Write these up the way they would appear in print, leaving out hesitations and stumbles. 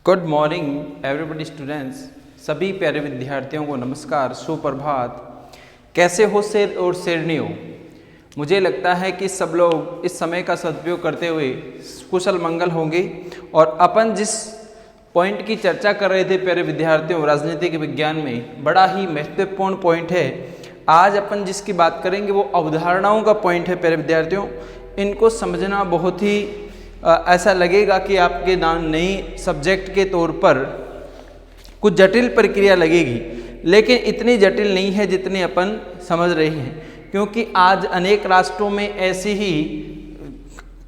Good morning everybody students. सभी प्यारे विद्यार्थियों को नमस्कार, सुप्रभात। कैसे हो शेर और शेरनियों? मुझे लगता है कि सब लोग इस समय का सदुपयोग करते हुए कुशल मंगल होंगे। और अपन जिस पॉइंट की चर्चा कर रहे थे प्यारे विद्यार्थियों, राजनीतिक विज्ञान में बड़ा ही महत्वपूर्ण पॉइंट है। आज अपन जिसकी बात करेंगे वो अवधारणाओं का पॉइंट है प्यारे विद्यार्थियों। इनको समझना बहुत ही ऐसा लगेगा कि आपके नई सब्जेक्ट के तौर पर कुछ जटिल प्रक्रिया लगेगी, लेकिन इतनी जटिल नहीं है जितनी अपन समझ रहे हैं, क्योंकि आज अनेक राष्ट्रों में ऐसी ही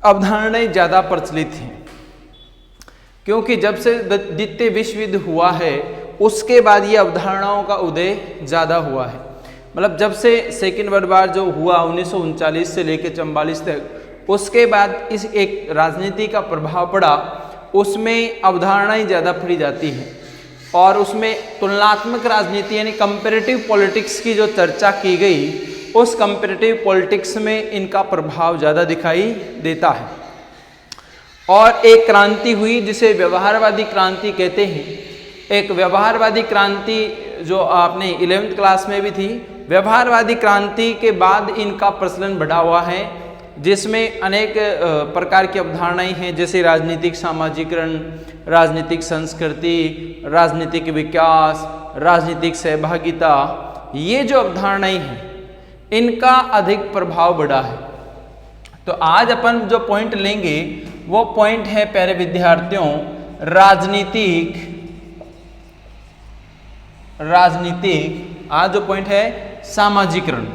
अवधारणाएं ज़्यादा प्रचलित हैं। क्योंकि जब से द्वितीय विश्व युद्ध हुआ है उसके बाद ये अवधारणाओं का उदय ज़्यादा हुआ है। मतलब जब से सेकेंड वर्ल्ड वार जो हुआ 1939 से लेकर 44 तक, उसके बाद इस एक राजनीति का प्रभाव पड़ा, उसमें अवधारणाएं ज़्यादा पढ़ी जाती हैं और उसमें तुलनात्मक राजनीति यानी कंपैरेटिव पॉलिटिक्स की जो चर्चा की गई, उस कंपैरेटिव पॉलिटिक्स में इनका प्रभाव ज़्यादा दिखाई देता है। और एक क्रांति हुई जिसे व्यवहारवादी क्रांति कहते हैं। एक व्यवहारवादी क्रांति जो आपने 11वीं क्लास में भी थी, व्यवहारवादी क्रांति के बाद इनका प्रचलन बढ़ा हुआ है, जिसमें अनेक प्रकार की अवधारणाएं हैं, जैसे राजनीतिक सामाजिकरण, राजनीतिक संस्कृति, राजनीतिक विकास, राजनीतिक सहभागिता। ये जो अवधारणाएं हैं इनका अधिक प्रभाव बढ़ा है। तो आज अपन जो पॉइंट लेंगे वो पॉइंट है प्यारे विद्यार्थियों राजनीतिक आज जो पॉइंट है सामाजिकरण।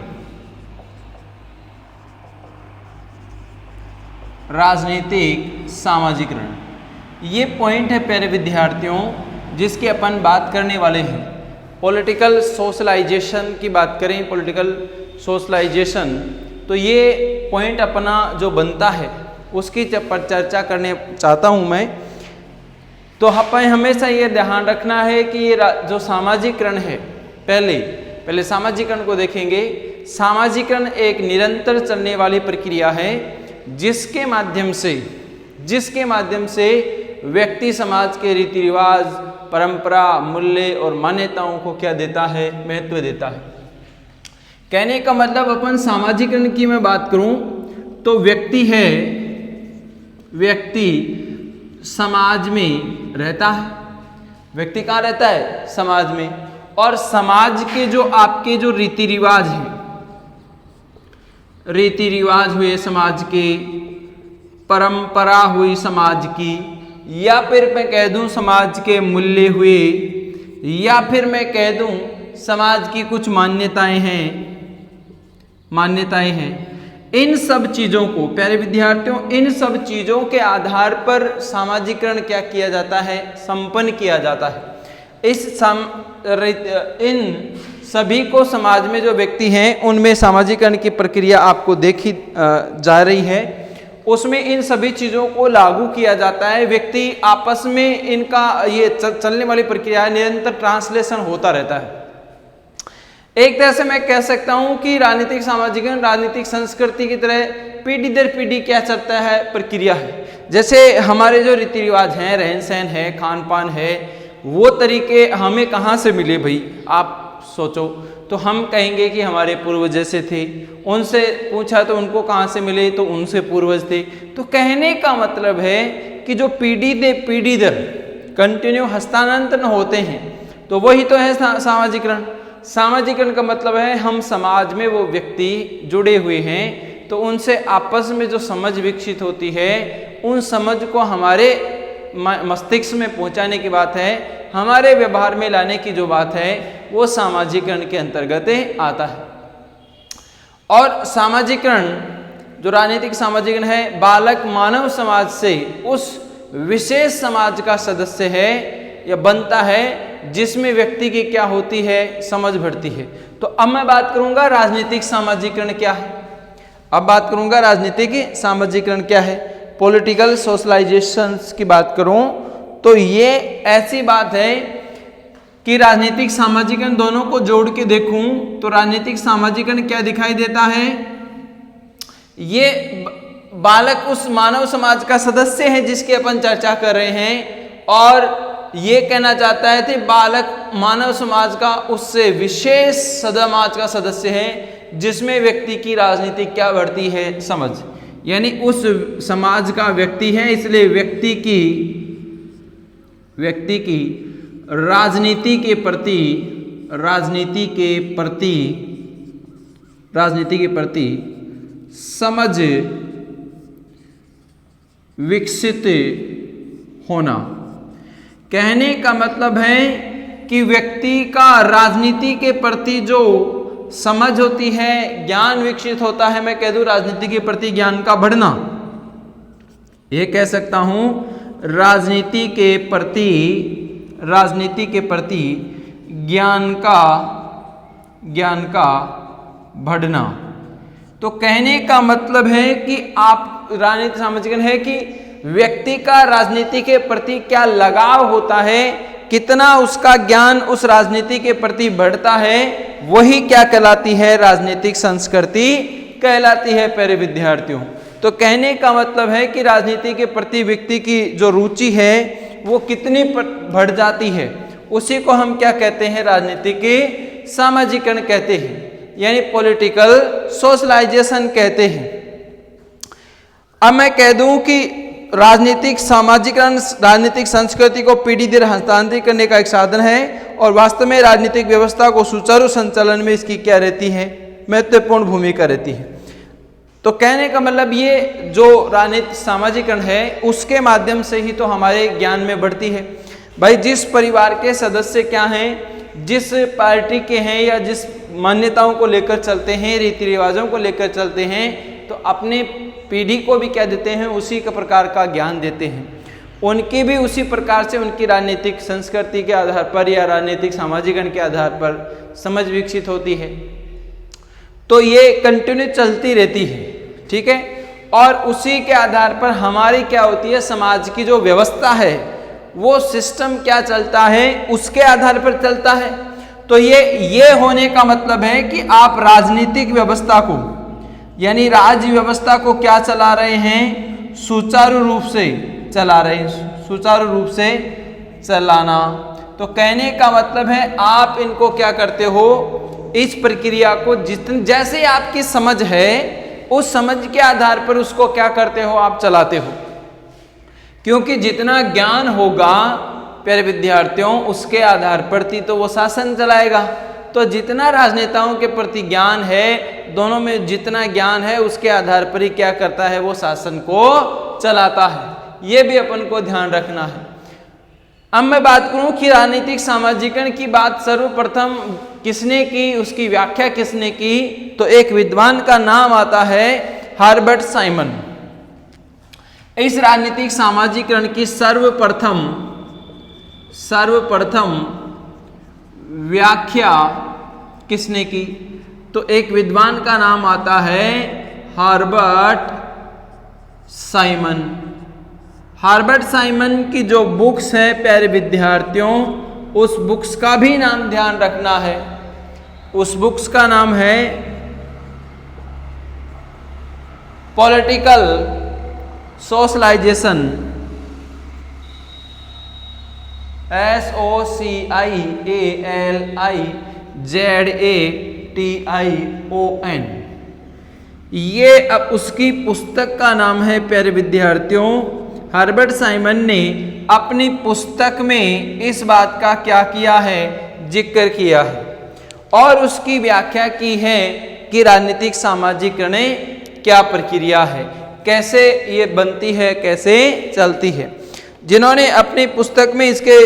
राजनीतिक सामाजिकरण ये पॉइंट है प्यारे विद्यार्थियों जिसकी अपन बात करने वाले हैं। पॉलिटिकल सोशलाइजेशन की बात करें, पॉलिटिकल सोशलाइजेशन, तो ये पॉइंट अपना जो बनता है उसकी चर्चा करने चाहता हूँ मैं। तो हमें हमेशा ये ध्यान रखना है कि ये जो सामाजिकरण है, पहले सामाजिकरण को देखेंगे। सामाजिकरण एक निरंतर चलने वाली प्रक्रिया है जिसके माध्यम से व्यक्ति समाज के रीति रिवाज, परंपरा, मूल्य और मान्यताओं को क्या देता है? महत्व देता है। कहने का मतलब अपन सामाजिकरण की मैं बात करूं तो व्यक्ति समाज में रहता है। व्यक्ति कहाँ रहता है? समाज में। और समाज के जो आपके जो रीति रिवाज हैं, रीति रिवाज हुए समाज के, परंपरा हुई समाज की, या फिर मैं कह दूं समाज के मूल्य हुए, या फिर मैं कह दूं समाज की कुछ मान्यताएं हैं। इन सब चीज़ों को प्यारे विद्यार्थियों, इन सब चीज़ों के आधार पर सामाजिकरण क्या किया जाता है? संपन्न किया जाता है। इन सभी को समाज में जो व्यक्ति हैं उनमें सामाजिकरण की प्रक्रिया आपको देखी जा रही है। उसमें इन सभी चीज़ों को लागू किया जाता है। व्यक्ति आपस में इनका ये चलने वाली प्रक्रिया निरंतर ट्रांसलेशन होता रहता है। एक तरह से मैं कह सकता हूं कि राजनीतिक सामाजिकरण राजनीतिक संस्कृति की तरह पीढ़ी दर पीढ़ी क्या चलता है? प्रक्रिया है। जैसे हमारे जो रीति रिवाज हैं, रहन सहन है, खान पान है, वो तरीके हमें कहाँ से मिले भाई? आप सोचो तो हम कहेंगे कि हमारे पूर्वज जैसे थे। उनसे पूछा तो उनको कहाँ से मिले? तो उनसे पूर्वज थे। तो कहने का मतलब है कि जो पीढ़ी दर कंटिन्यू हस्तांतरण होते हैं, तो वही तो है सामाजिकरण। सामाजिकरण का मतलब है हम समाज में वो व्यक्ति जुड़े हुए हैं, तो उनसे आपस में जो समझ विकसित होती है, उन समझ को हमारे मस्तिष्क में पहुंचाने की बात है, हमारे व्यवहार में लाने की जो बात है, वो सामाजिकरण के अंतर्गत आता है। और सामाजिकरण जो राजनीतिक सामाजिकरण है, बालक मानव समाज से उस विशेष समाज का सदस्य है या बनता है जिसमें व्यक्ति की क्या होती है? समझ बढ़ती है। तो अब मैं बात करूंगा राजनीतिक सामाजिकरण क्या है। सामाजिकरण क्या है? पॉलिटिकल सोशलाइजेशन की बात करूं तो ये ऐसी बात है कि राजनीतिक सामाजिकरण दोनों को जोड़ के देखूं तो राजनीतिक सामाजिकरण क्या दिखाई देता है? ये बालक उस मानव समाज का सदस्य है जिसकी अपन चर्चा कर रहे हैं, और ये कहना चाहता है कि बालक मानव समाज का उससे विशेष समाज का सदस्य है जिसमें व्यक्ति की राजनीति क्या बढ़ती है समझ, यानी उस समाज का व्यक्ति है, इसलिए व्यक्ति की राजनीति के प्रति समझ विकसित होना। कहने का मतलब है कि व्यक्ति का राजनीति के प्रति जो समझ होती है, ज्ञान विकसित होता है। मैं कह दूं राजनीति के प्रति ज्ञान का बढ़ना, ये कह सकता हूं राजनीति के प्रति ज्ञान का बढ़ना। तो कहने का मतलब है कि आप राजनीति सामाजिकरण है कि व्यक्ति का राजनीति के प्रति क्या लगाव होता है, कितना उसका ज्ञान उस राजनीति के प्रति बढ़ता है, वही क्या कहलाती है, राजनीतिक संस्कृति कहलाती है प्यारे विद्यार्थियों। तो कहने का मतलब है कि राजनीति के प्रति व्यक्ति की जो रुचि है वो कितनी बढ़ जाती है, उसी को हम क्या कहते हैं, राजनीतिक सामाजिकरण कहते हैं, यानी पॉलिटिकल सोशलाइजेशन कहते हैं। अब मैं कह दूं कि राजनीतिक सामाजिकरण राजनीतिक संस्कृति को पीढ़ी दर हस्तांतरित करने का एक साधन है और वास्तव में राजनीतिक व्यवस्था को सुचारू संचालन में इसकी क्या रहती है, महत्वपूर्ण भूमिका रहती है। तो कहने का मतलब ये जो राजनीतिक सामाजिकरण है उसके माध्यम से ही तो हमारे ज्ञान में बढ़ती है। भाई जिस परिवार के सदस्य क्या हैं, जिस पार्टी के हैं या जिस मान्यताओं को लेकर चलते हैं, रीति रिवाजों को लेकर चलते हैं, तो अपने पीढ़ी को भी क्या देते हैं, उसी का प्रकार का ज्ञान देते हैं। उनकी भी उसी प्रकार से उनकी राजनीतिक संस्कृति के आधार पर या राजनीतिक सामाजिकरण के आधार पर समझ विकसित होती है। तो ये कंटिन्यू चलती रहती है, ठीक है। और उसी के आधार पर हमारी क्या होती है, समाज की जो व्यवस्था है वो सिस्टम क्या चलता है, उसके आधार पर चलता है। तो ये होने का मतलब है कि आप राजनीतिक व्यवस्था को यानी राज्य व्यवस्था को क्या चला रहे हैं, सुचारू रूप से चला रहे हैं, सुचारू रूप से चलाना। तो कहने का मतलब है आप इनको क्या करते हो, इस प्रक्रिया को जैसे आपकी समझ है उस समझ के आधार पर उसको क्या करते हो, आप चलाते हो। क्योंकि जितना ज्ञान होगा प्यारे विद्यार्थियों उसके आधार पर तो वो शासन चलाएगा। तो जितना राजनेताओं के प्रति ज्ञान है, दोनों में जितना ज्ञान है उसके आधार पर ही क्या करता है, वो शासन को चलाता है। ये भी अपन को ध्यान रखना है। अब मैं बात करूं कि राजनीतिक सामाजिकरण की बात सर्वप्रथम किसने की, उसकी व्याख्या किसने की, तो एक विद्वान का नाम आता है हर्बर्ट साइमन। इस राजनीतिक सामाजिकरण की सर्वप्रथम व्याख्या किसने की, तो एक विद्वान का नाम आता है हर्बर्ट साइमन। हर्बर्ट साइमन की जो बुक्स है प्यारे विद्यार्थियों, उस बुक्स का भी नाम ध्यान रखना है। उस बुक्स का नाम है पॉलिटिकल सोशलाइजेशन, SOCIALIZATION। ये अब उसकी पुस्तक का नाम है प्यारे विद्यार्थियों। हर्बर्ट साइमन ने अपनी पुस्तक में इस बात का क्या किया है, जिक्र किया है और उसकी व्याख्या की है कि राजनीतिक सामाजिकरण क्या प्रक्रिया है, कैसे ये बनती है, कैसे चलती है। जिन्होंने अपनी पुस्तक में इसके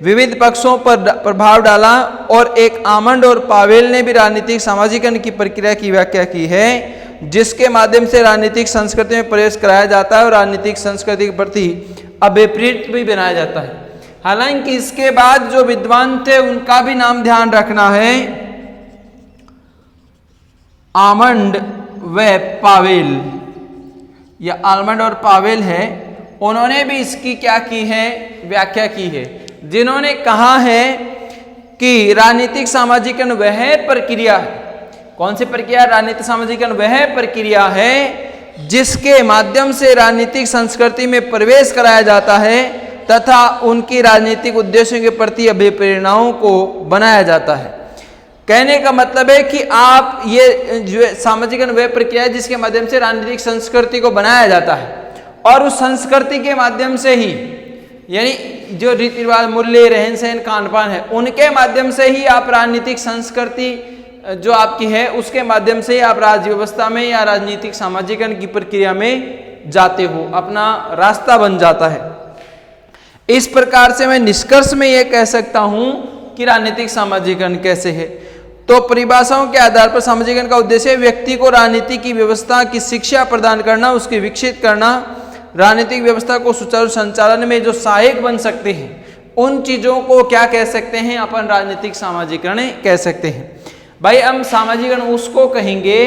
विविध पक्षों पर प्रभाव डाला और एक आमंड और पावेल ने भी राजनीतिक सामाजिकरण की प्रक्रिया की व्याख्या की है, जिसके माध्यम से राजनीतिक संस्कृति में प्रवेश कराया जाता है और राजनीतिक संस्कृति के प्रति अभिप्रेत भी बनाया जाता है। हालांकि इसके बाद जो विद्वान थे उनका भी नाम ध्यान रखना है, आमंड व पावेल, या आलमंड और पावेल है, उन्होंने भी इसकी क्या की है, व्याख्या की है। जिन्होंने कहा है कि राजनीतिक सामाजिकरण वह प्रक्रिया है, कौन सी प्रक्रिया, राजनीतिक सामाजिकरण वह प्रक्रिया है जिसके माध्यम से राजनीतिक संस्कृति में प्रवेश कराया जाता है तथा उनकी राजनीतिक उद्देश्यों के प्रति अभिप्रेरणाओं को बनाया जाता है। कहने का मतलब है कि आप ये जो सामाजिकरण वह प्रक्रिया है जिसके माध्यम से राजनीतिक संस्कृति को बनाया जाता है और उस संस्कृति के माध्यम से ही, यानी जो रीति रिवाज, मूल्य, रहन सहन, खान पान है, उनके माध्यम से ही आप राजनीतिक संस्कृति जो आपकी है उसके माध्यम से आप राज्य व्यवस्था में या राजनीतिक सामाजिकरण की प्रक्रिया में जाते हो, अपना रास्ता बन जाता है। इस प्रकार से मैं निष्कर्ष में यह कह सकता हूं कि राजनीतिक सामाजिकरण कैसे है। तो परिभाषाओं के आधार पर सामाजिकरण का उद्देश्य व्यक्ति को राजनीति की व्यवस्था की शिक्षा प्रदान करना, उसकी विकसित करना, राजनीतिक व्यवस्था को सुचारू संचालन में जो सहायक बन सकते हैं उन चीजों को क्या कह सकते हैं, अपन राजनीतिक सामाजिकरण कह सकते हैं। भाई हम सामाजिकरण उसको कहेंगे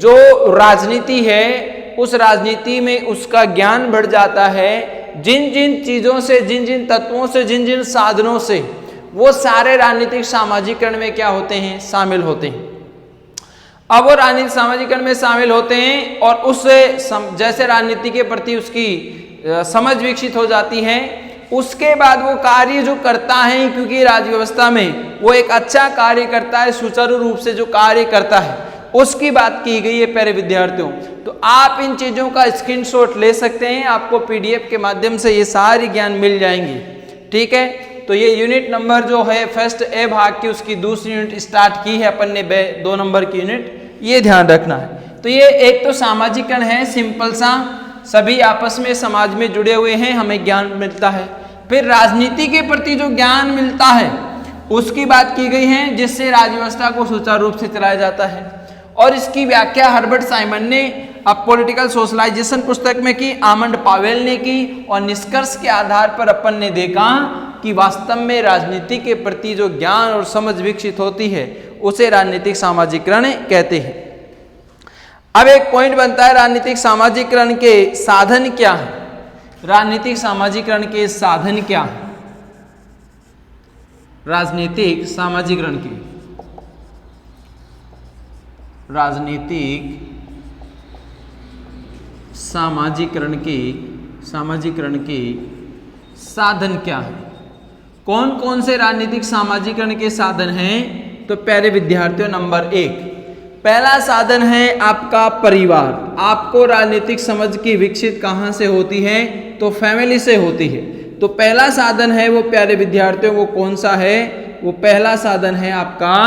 जो राजनीति है, उस राजनीति में उसका ज्ञान बढ़ जाता है, जिन जिन चीजों से, जिन जिन तत्वों से, जिन जिन साधनों से वो सारे राजनीतिक सामाजिकरण में क्या होते हैं, शामिल होते हैं। अब वो राजनीतिक सामाजिकरण में शामिल होते हैं और उससे जैसे राजनीति के प्रति उसकी समझ विकसित हो जाती है, उसके बाद वो कार्य जो करता है, क्योंकि राज्य व्यवस्था में वो एक अच्छा कार्य करता है, सुचारू रूप से जो कार्य करता है उसकी बात की गई है प्यारे विद्यार्थियों। तो आप इन चीजों का स्क्रीनशॉट ले सकते हैं, आपको पीडीएफ के माध्यम से ये सारी ज्ञान मिल जाएंगी। ठीक है, तो ये यूनिट नंबर जो है फर्स्ट ए भाग की, उसकी दूसरी यूनिट स्टार्ट की है अपन ने, 2 नंबर की यूनिट, ये ध्यान रखना है। तो ये एक तो सामाजिकरण है, सिंपल सा, सभी आपस में समाज में जुड़े हुए हैं, हमें ज्ञान मिलता है। फिर राजनीति के प्रति जो ज्ञान मिलता है उसकी बात की गई है, जिससे राज्य व्यवस्था को सुचारू रूप से चलाया जाता है। और इसकी व्याख्या हर्बर्ट साइमन ने अब पॉलिटिकल सोशलाइजेशन पुस्तक में की, आमंड पावेल ने की, और निष्कर्ष के आधार पर अपन ने देखा कि वास्तव में राजनीति के प्रति जो ज्ञान और समझ विकसित होती है उसे राजनीतिक सामाजिकरण कहते हैं। अब एक पॉइंट बनता है, राजनीतिक सामाजिकरण के साधन क्या है? राजनीतिक सामाजिकरण के साधन क्या है? राजनीतिक सामाजिकरण के सामाजिकरण के साधन क्या है? कौन कौन से राजनीतिक सामाजिकरण के साधन हैं? तो प्यारे विद्यार्थियों, नंबर 1 पहला साधन है आपका परिवार। आपको राजनीतिक समझ की विकसित कहाँ से होती है? तो फैमिली से होती है। तो पहला साधन है वो प्यारे विद्यार्थियों, वो कौन सा है? वो पहला साधन है आपका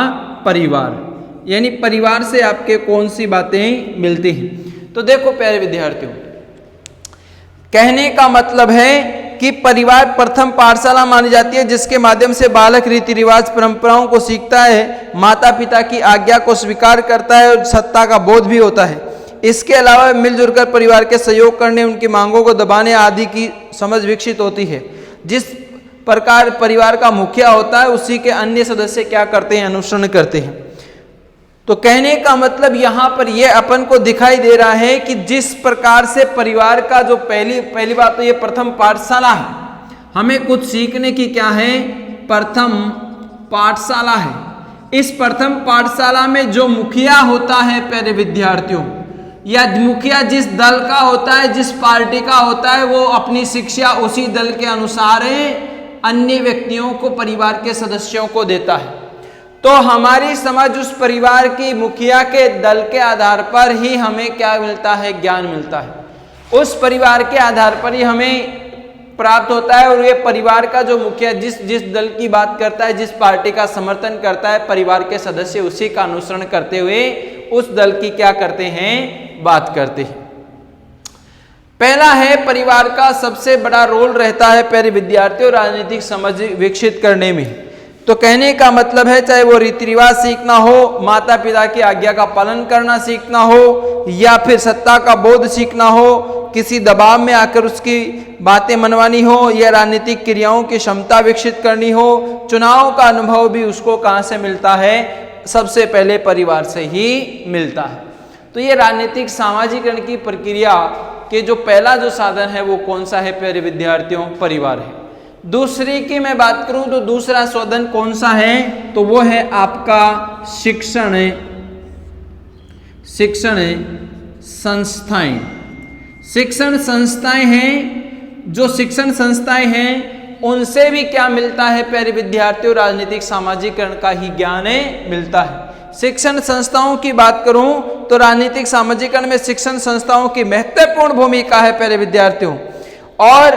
परिवार, यानी परिवार से आपके कौन सी बातें मिलती हैं। तो देखो प्यारे विद्यार्थियों, कहने का मतलब है कि परिवार प्रथम पाठशाला मानी जाती है, जिसके माध्यम से बालक रीति रिवाज परंपराओं को सीखता है, माता पिता की आज्ञा को स्वीकार करता है और सत्ता का बोध भी होता है। इसके अलावा मिलजुल कर परिवार के सहयोग करने, उनकी मांगों को दबाने आदि की समझ विकसित होती है। जिस प्रकार परिवार का मुखिया होता है उसी के अन्य सदस्य क्या करते हैं? अनुसरण करते हैं। तो कहने का मतलब यहाँ पर यह अपन को दिखाई दे रहा है कि जिस प्रकार से परिवार का जो पहली बात तो ये प्रथम पाठशाला है, हमें कुछ सीखने की क्या है? प्रथम पाठशाला है। इस प्रथम पाठशाला में जो मुखिया होता है प्यारे विद्यार्थियों, या मुखिया जिस दल का होता है, जिस पार्टी का होता है, वो अपनी शिक्षा उसी दल के अनुसार अन्य व्यक्तियों को, परिवार के सदस्यों को देता है। तो हमारी समझ उस परिवार की मुखिया के दल के आधार पर ही हमें क्या मिलता है? ज्ञान मिलता है। उस परिवार के आधार पर ही हमें प्राप्त होता है। और ये परिवार का जो मुखिया जिस दल की बात करता है, जिस पार्टी का समर्थन करता है, परिवार के सदस्य उसी का अनुसरण करते हुए उस दल की क्या करते हैं? बात करते हैं। पहला है, परिवार का सबसे बड़ा रोल रहता है प्यारे विद्यार्थियों राजनीतिक समझ विकसित करने में। तो कहने का मतलब है, चाहे वो रीति रिवाज सीखना हो, माता पिता की आज्ञा का पालन करना सीखना हो, या फिर सत्ता का बोध सीखना हो, किसी दबाव में आकर उसकी बातें मनवानी हो, या राजनीतिक क्रियाओं की क्षमता विकसित करनी हो, चुनाव का अनुभव भी उसको कहाँ से मिलता है? सबसे पहले परिवार से ही मिलता है। तो ये राजनीतिक सामाजिकरण की प्रक्रिया के जो पहला जो साधन है वो कौन सा है प्यारे विद्यार्थियों? परिवार है। दूसरी की मैं बात करूं तो दूसरा साधन कौन सा है? तो वो है आपका शिक्षण संस्थाएं। शिक्षण संस्थाएं हैं जो शिक्षण संस्थाएं हैं उनसे भी क्या मिलता है प्यारे विद्यार्थियों, राजनीतिक सामाजिकरण का ही ज्ञान मिलता है। शिक्षण संस्थाओं की बात करूं तो राजनीतिक सामाजिकरण में शिक्षण संस्थाओं की महत्वपूर्ण भूमिका है प्यारे विद्यार्थियों। और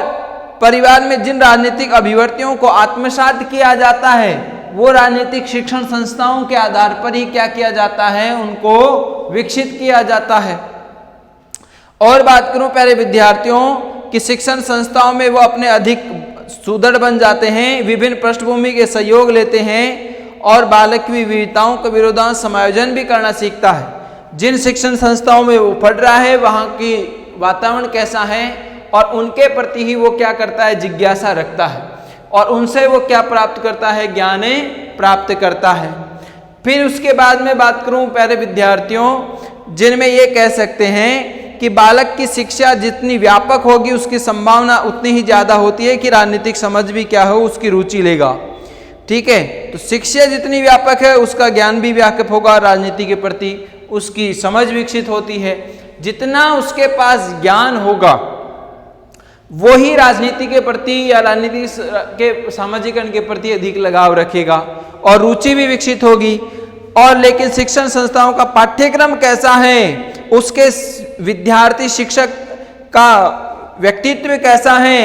परिवार में जिन राजनीतिक अभिव्यक्तियों को आत्मसात किया जाता है वो राजनीतिक शिक्षण संस्थाओं के आधार पर ही क्या किया जाता है, उनको विकसित किया जाता है। और बात करूं प्यारे विद्यार्थियों कि शिक्षण संस्थाओं में वो अपने अधिक सुदृढ़ बन जाते हैं, विभिन्न पृष्ठभूमि के सहयोग लेते हैं और बालक की विविधताओं का विरोधाभास समायोजन भी करना सीखता है। जिन शिक्षण संस्थाओं में वो पढ़ रहा है वहाँ की वातावरण कैसा है और उनके प्रति ही वो क्या करता है, जिज्ञासा रखता है और उनसे वो क्या प्राप्त करता है, ज्ञान प्राप्त करता है। फिर उसके बाद में बात करूं प्यारे विद्यार्थियों, जिनमें ये कह सकते हैं कि बालक की शिक्षा जितनी व्यापक होगी उसकी संभावना उतनी ही ज़्यादा होती है कि राजनीतिक समझ भी क्या हो, उसकी रुचि लेगा। ठीक है, तो शिक्षा जितनी व्यापक है उसका ज्ञान भी व्यापक होगा, राजनीति के प्रति उसकी समझ विकसित होती है। जितना उसके पास ज्ञान होगा वो ही राजनीति के प्रति या राजनीति के सामाजिकरण के प्रति अधिक लगाव रखेगा और रुचि भी विकसित होगी। और लेकिन शिक्षण संस्थाओं का पाठ्यक्रम कैसा है, उसके विद्यार्थी शिक्षक का व्यक्तित्व कैसा है,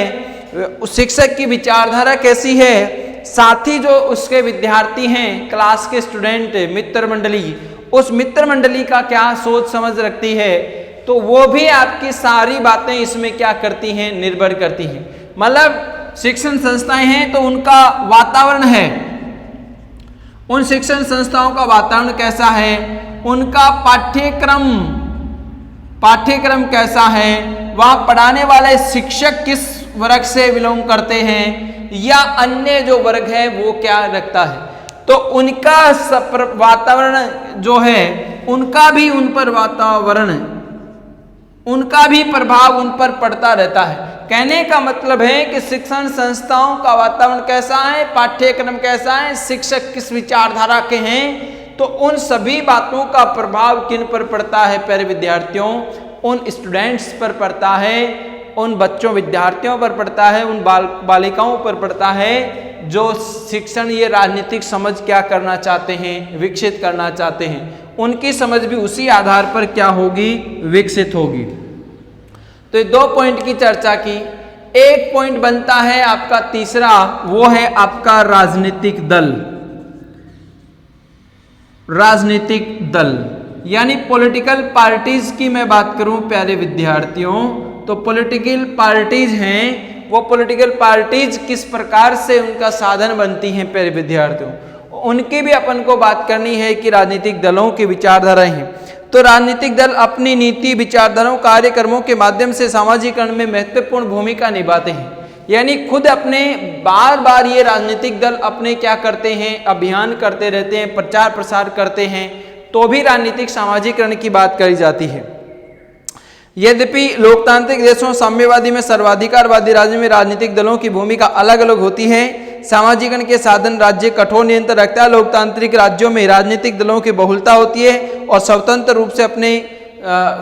शिक्षक की विचारधारा कैसी है, साथ ही जो उसके विद्यार्थी हैं, क्लास के स्टूडेंट, मित्र मंडली, उस मित्र मंडली का क्या सोच समझ रखती है, तो वो भी आपकी सारी बातें इसमें क्या करती हैं, निर्भर करती हैं। मतलब शिक्षण संस्थाएं हैं तो उनका वातावरण है, उन शिक्षण संस्थाओं का वातावरण कैसा है, उनका पाठ्यक्रम कैसा है, वहाँ पढ़ाने वाले शिक्षक किस वर्ग से बिलोंग करते हैं या अन्य जो वर्ग है वो क्या रखता है, तो उनका वातावरण जो है उनका भी उन पर वातावरण, उनका भी प्रभाव उन पर पड़ता रहता है। कहने का मतलब है कि शिक्षण संस्थाओं का वातावरण कैसा है, पाठ्यक्रम कैसा है, शिक्षक किस विचारधारा के हैं, तो उन सभी बातों का प्रभाव किन पर पड़ता है प्यारे विद्यार्थियों, उन स्टूडेंट्स पर पड़ता है, उन बच्चों विद्यार्थियों पर पड़ता है, उन बालिकाओं पर पड़ता है जो शिक्षण ये राजनीतिक समझ क्या करना चाहते हैं, विकसित करना चाहते हैं। उनकी समझ भी उसी आधार पर क्या होगी, विकसित होगी। तो ये 2 पॉइंट की चर्चा की। एक पॉइंट बनता है आपका तीसरा, वो है आपका राजनीतिक दल। राजनीतिक दल यानी पॉलिटिकल पार्टीज की मैं बात करूं प्यारे विद्यार्थियों, तो पॉलिटिकल पार्टीज हैं, वो पॉलिटिकल पार्टीज किस प्रकार से उनका साधन बनती हैं प्यारे विद्यार्थियों, उनकी भी अपन को बात करनी है कि राजनीतिक दलों की विचारधाराएं हैं। तो राजनीतिक दल अपनी नीति, विचारधाराओं, कार्यक्रमों के माध्यम से सामाजिकरण में महत्वपूर्ण भूमिका निभाते हैं। यानी खुद अपने बार बार ये राजनीतिक दल अपने क्या करते हैं, अभियान करते रहते हैं, प्रचार प्रसार करते हैं, तो भी राजनीतिक सामाजिकरण की बात करी जाती है। यद्यपि लोकतांत्रिक देशों, साम्यवादी में, सर्वाधिकारवादी राज्य में राजनीतिक दलों की भूमिका अलग अलग होती है। सामाजिकरण के साधन राज्य कठोर नियंत्रण रखता है। लोकतांत्रिक राज्यों में राजनीतिक दलों की बहुलता होती है और स्वतंत्र रूप से अपने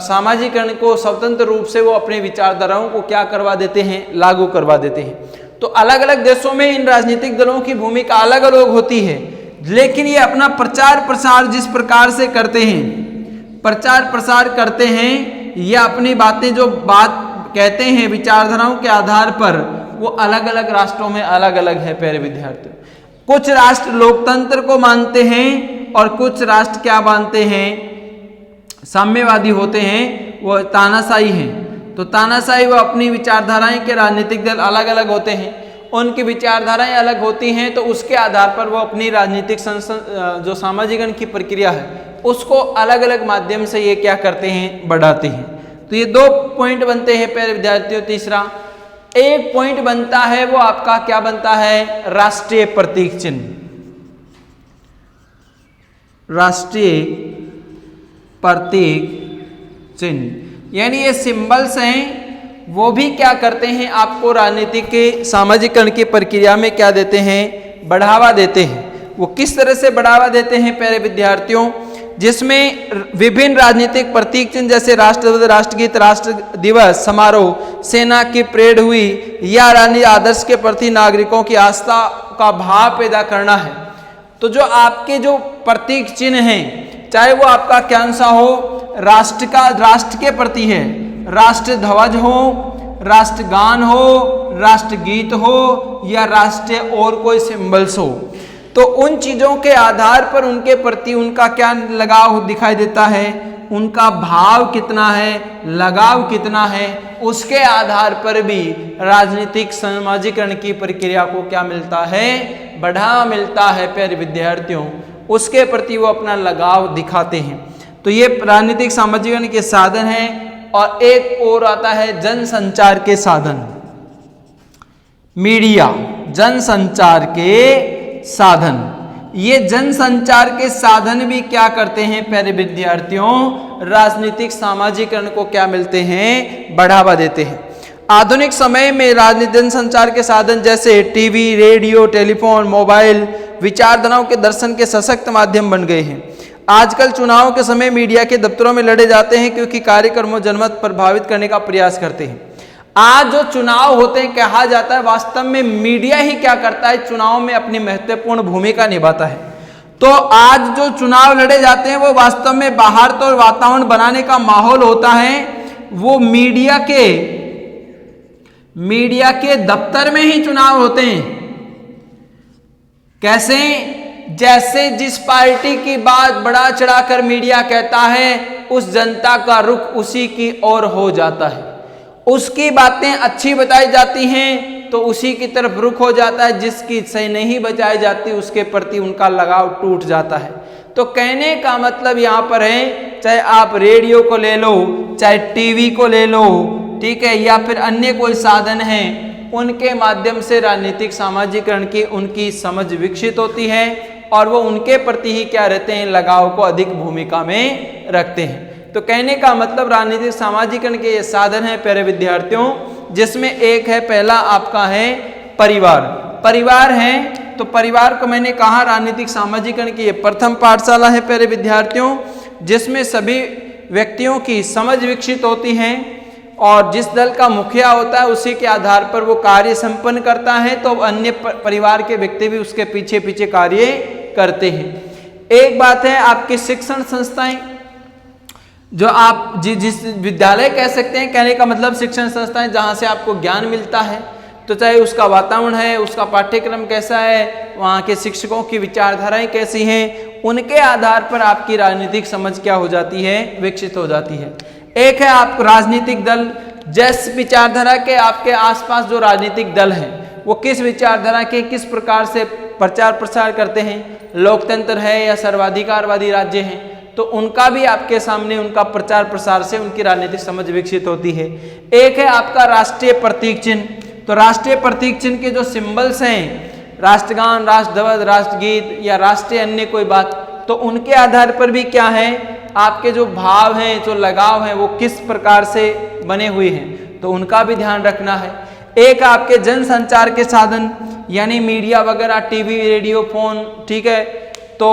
सामाजिकरण को स्वतंत्र रूप से वो अपने विचारधाराओं को क्या करवा देते हैं, लागू करवा देते हैं। तो अलग अलग देशों में इन राजनीतिक दलों की भूमिका अलग अलग होती है, लेकिन ये अपना प्रचार प्रसार जिस प्रकार से करते हैं, प्रचार प्रसार करते हैं या अपनी बातें जो बात कहते हैं विचारधाराओं के आधार पर, वो अलग अलग राष्ट्रों में अलग अलग है प्यारे विद्यार्थियों। कुछ राष्ट्र लोकतंत्र को मानते हैं और कुछ राष्ट्र क्या मानते हैं, साम्यवादी होते हैं, वो तानाशाही हैं। तो तानाशाही वो अपनी विचारधाराएं के राजनीतिक दल अलग अलग होते हैं, उनकी विचारधाराएं अलग होती हैं, तो उसके आधार पर वो अपनी राजनीतिक जो सामाजिकरण की प्रक्रिया है उसको अलग अलग माध्यम से ये क्या करते हैं, बढ़ाते हैं। तो ये 2 पॉइंट बनते हैं प्यारे विद्यार्थियों। तीसरा एक पॉइंट बनता है, वो आपका क्या बनता है, राष्ट्रीय प्रतीक चिन्ह। राष्ट्रीय प्रतीक चिन्ह यानी ये सिंबल्स हैं, वो भी क्या करते हैं, आपको राजनीतिक के सामाजिकरण की प्रक्रिया में क्या देते हैं, बढ़ावा देते हैं। वो किस तरह से बढ़ावा देते हैं प्यारे विद्यार्थियों, जिसमें विभिन्न राजनीतिक प्रतीक चिन्ह जैसे राष्ट्रध्वज, राष्ट्रगीत, राष्ट्र दिवस समारोह सेना की परेड हुई या रानी आदर्श के प्रति नागरिकों की आस्था का भाव पैदा करना है। तो जो आपके जो प्रतीक चिन्ह हैं, चाहे वो आपका कौन सा हो, राष्ट्र के प्रति है, राष्ट्र ध्वज हो, राष्ट्रगान हो, राष्ट्रगीत हो या राष्ट्रीय और कोई सिंबल्स हो, तो उन चीजों के आधार पर उनके प्रति उनका क्या लगाव दिखाई देता है, उनका भाव कितना है, लगाव कितना है, उसके आधार पर भी राजनीतिक सामाजिकरण की प्रक्रिया को क्या मिलता है, बढ़ावा मिलता है। प्यारे विद्यार्थियों, उसके प्रति वो अपना लगाव दिखाते हैं। तो ये राजनीतिक सामाजिकरण के साधन हैं। और एक और आता है जनसंचार के साधन, मीडिया, जनसंचार के साधन। ये जनसंचार के साधन भी क्या करते हैं प्यारे विद्यार्थियों, राजनीतिक सामाजिकरण को क्या मिलते हैं, बढ़ावा देते हैं। आधुनिक समय में राजनीतिक जनसंचार के साधन जैसे टीवी, रेडियो, टेलीफोन, मोबाइल विचारधाराओं के दर्शन के सशक्त माध्यम बन गए हैं। आजकल चुनाव के समय मीडिया के दफ्तरों में लड़े जाते हैं क्योंकि कार्यक्रमों जनमत प्रभावित करने का प्रयास करते हैं। आज जो चुनाव होते हैं, कहा जाता है वास्तव में मीडिया ही क्या करता है, चुनाव में अपनी महत्वपूर्ण भूमिका निभाता है। तो आज जो चुनाव लड़े जाते हैं वो वास्तव में बाहर तो वातावरण बनाने का माहौल होता है, वो मीडिया के दफ्तर में ही चुनाव होते हैं। कैसे? जैसे जिस पार्टी की बात बढ़ा चढ़ाकर मीडिया कहता है, उस जनता का रुख उसी की ओर हो जाता है। उसकी बातें अच्छी बताई जाती हैं तो उसी की तरफ रुख हो जाता है, जिसकी सही नहीं बताई जाती उसके प्रति उनका लगाव टूट जाता है। तो कहने का मतलब यहाँ पर है, चाहे आप रेडियो को ले लो, चाहे टीवी को ले लो, ठीक है, या फिर अन्य कोई साधन है, उनके माध्यम से राजनीतिक सामाजिकरण की उनकी समझ विकसित होती है और वो उनके प्रति ही क्या रहते हैं, लगाव को अधिक भूमिका में रखते हैं। तो कहने का मतलब राजनीतिक सामाजिकरण के ये साधन है प्यारे विद्यार्थियों, जिसमें एक है, पहला आपका है परिवार। परिवार है तो परिवार को मैंने कहा राजनीतिक सामाजिकरण की ये प्रथम पाठशाला है प्यारे विद्यार्थियों, जिसमें सभी व्यक्तियों की समझ विकसित होती है और जिस दल का मुखिया होता है उसी के आधार पर वो कार्य संपन्न करता है, तो अन्य परिवार के व्यक्ति भी उसके पीछे पीछे कार्य करते हैं। एक बात है आपकी शिक्षण संस्थाएं, जो आप जिस विद्यालय कह सकते हैं, कहने का मतलब शिक्षण संस्थाएं जहां से आपको ज्ञान मिलता है, तो चाहे उसका वातावरण है, उसका पाठ्यक्रम कैसा है, वहाँ के शिक्षकों की विचारधाराएं कैसी हैं, उनके आधार पर आपकी राजनीतिक समझ क्या हो जाती है, विकसित हो जाती है। एक है आप राजनीतिक दल, जिस विचारधारा के आपके आसपास जो राजनीतिक दल हैं वो किस विचारधारा के किस प्रकार से प्रचार प्रसार करते हैं, लोकतंत्र है या सर्वाधिकारवादी राज्य हैं, तो उनका भी आपके सामने उनका प्रचार प्रसार से उनकी राजनीतिक समझ विकसित होती है। एक है आपका राष्ट्रीय प्रतीक चिन्ह, तो राष्ट्रीय प्रतीक चिन्ह के जो सिंबल्स हैं, राष्ट्रगान, राष्ट्रध्वज, राष्ट्रगीत या राष्ट्रीय अन्य कोई बात, तो उनके आधार पर भी क्या है, आपके जो भाव हैं, जो लगाव हैं, वो किस प्रकार से बने हुए हैं, तो उनका भी ध्यान रखना है। एक आपके जनसंचार के साधन यानी मीडिया वगैरह, टीवी, रेडियो, फोन, ठीक है, तो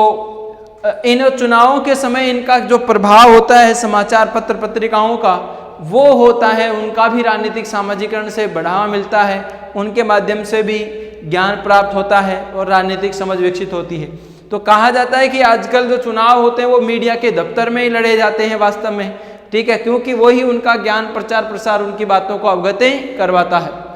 इन चुनावों के समय इनका जो प्रभाव होता है समाचार पत्र पत्रिकाओं का, वो होता है, उनका भी राजनीतिक सामाजिकरण से बढ़ावा मिलता है, उनके माध्यम से भी ज्ञान प्राप्त होता है और राजनीतिक समझ विकसित होती है। तो कहा जाता है कि आजकल जो चुनाव होते हैं वो मीडिया के दफ्तर में ही लड़े जाते हैं वास्तव में, ठीक है, क्योंकि वही उनका ज्ञान प्रचार प्रसार उनकी बातों को अवगत करवाता है।